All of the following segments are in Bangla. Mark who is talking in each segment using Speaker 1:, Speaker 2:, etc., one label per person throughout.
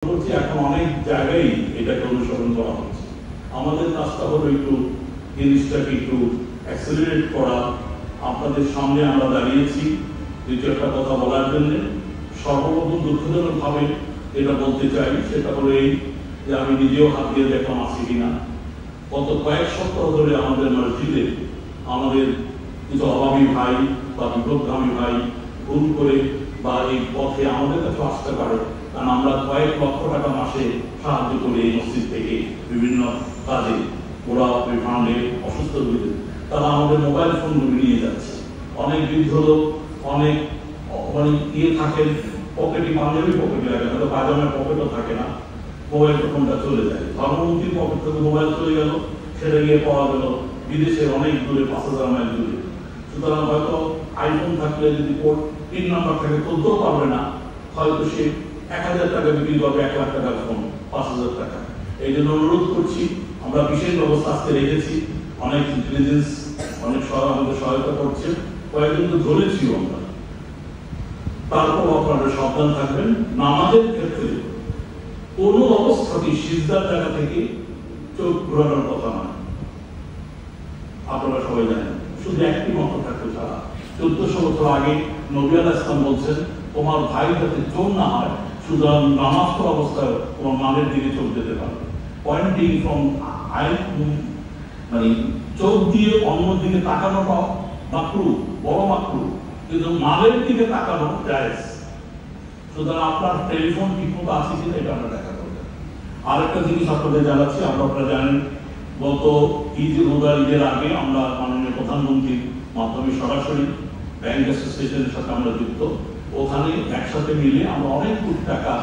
Speaker 1: এখন অনেক জায়গায় এটাকে অনুসরণ করা হচ্ছে। আমাদের কাজটা হলো একটু জিনিসটাকে একটু অ্যাক্সেলারেট করা। আপনাদের সামনে আমরা দাঁড়িয়েছি দ্বিতীয় একটা কথা বলার জন্য। সর্বপ্রথম দুঃখজনকভাবে এটা বলতে চাই, সেটা হলো এই যে আমি নিজেও হাত দিয়ে দেখলাম আছি কিনা। গত কয়েক সপ্তাহ ধরে আমাদের মসজিদে আমাদের কিছু অভাবী ভাই বা বিপদগামী ভাই ভুল করে বা এই পথে আমাদের কাছে আসতে পারে, কারণ আমরা কয়েক লক্ষ টাকা মাসে সাহায্য করি এই মসজিদ থেকে বিভিন্ন কাজে। ওরা ওই ফান্ডে অসুস্থ রোগীদের, তারা আমাদের মোবাইল ফোনগুলো নিয়ে যাচ্ছে। অনেক বৃদ্ধ লোক অনেক থাকেন পকেটে, পাঞ্জাবি পকেটে লাগে, হয়তো পায়জামের পকেটও থাকে না, মোবাইল ফোনটা চলে যায়। ধর্মমন্ত্রীর পকেট থেকে মোবাইল চলে গেল, সেটা গিয়ে পাওয়া গেল বিদেশের অনেক দূরে, 5,000 মাইল দূরে। সুতরাং হয়তো আইফোন থাকলে যদি পিন নাম্বার থাকে তুলতেও পারবে না, হয়তো সে 1,000 টাকা বিক্রি করবে 1 লাখ টাকার ফোন 5,000 টাকা। এই জন্য অনুরোধ করছি, আমরা বিশেষ ব্যবস্থা আজকে রেখেছি, অনেক ইন্টেলিজেন্স অনেক আমাদের সহায়তা করছে, কয়েকদিন তো ধরেছিও আমরা। তারপর আপনারা সাবধান থাকবেন। নামাজের ক্ষেত্রে কোন অবস্থাতেই সিজদার জায়গা থেকে চোখ ঘোরানোর কথা নয়। আপনারা সবাই জানেন, শুধু একটি মত থাকতে ছাড়া। 1400 বছর আগে নবী আলাইহিস সালাম বলছেন, তোমার ভাই যাতে চোর না হয়, সুতরাং নামাজ পড়া অবস্থায় তোমার মালের দিকে চোখ যেতে পারবে। পয়েন্টিং ফ্রম চোখ দিয়ে অন্য দিকে তাকানোটা মাকরুহ, বড় মাকরুহ, কিন্তু মালের দিকে তাকানো জায়েজ। সুতরাং আপনার টেলিফোন ঠিকমতো আছে কিনা এটা আমরা দেখা করবেন। আরেকটা জিনিস আপনাদের জানাচ্ছি, আপনারা জানেন গত ঈদের আগে আমরা মাননীয় প্রধানমন্ত্রীর মাধ্যমে সরাসরি ব্যাংক অ্যাসোসিয়েশনের সাথে আমরা যুক্ত। ওখানে একসাথে মিলে আমরা অনেক কোটি টাকা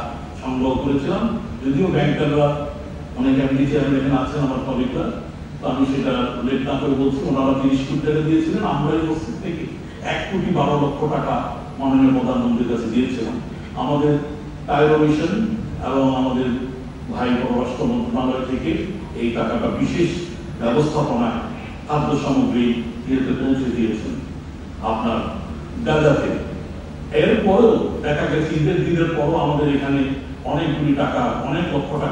Speaker 1: সংগ্রহ করেছিলাম। যদিও ব্যাংকাররা অনেক এমডি চেয়ারম্যান আছেন আমার কলিগরা, তো আমি সেটা উল্লেখ না করে বলছি, ওনারা 30 কোটি টাকা দিয়েছিলেন। আমরা এই মসজিদ থেকে 1,12,00,000 টাকা মাননীয় প্রধানমন্ত্রীর কাছে দিয়েছিলাম। আমাদের কায়রো মিশন এবং আমাদের ভাই পররাষ্ট্র মন্ত্রণালয় থেকে এই টাকাটা বিশেষ ব্যবস্থাপনায় খাদ্য সামগ্রী ইয়েতে পৌঁছে দিয়েছেন আপনার গাজাতে। এরপরেও দেখা গেছে ঈদের দিনের পরও আমাদের এখানে অনেকগুলি টাকা, অনেক লক্ষ টাকা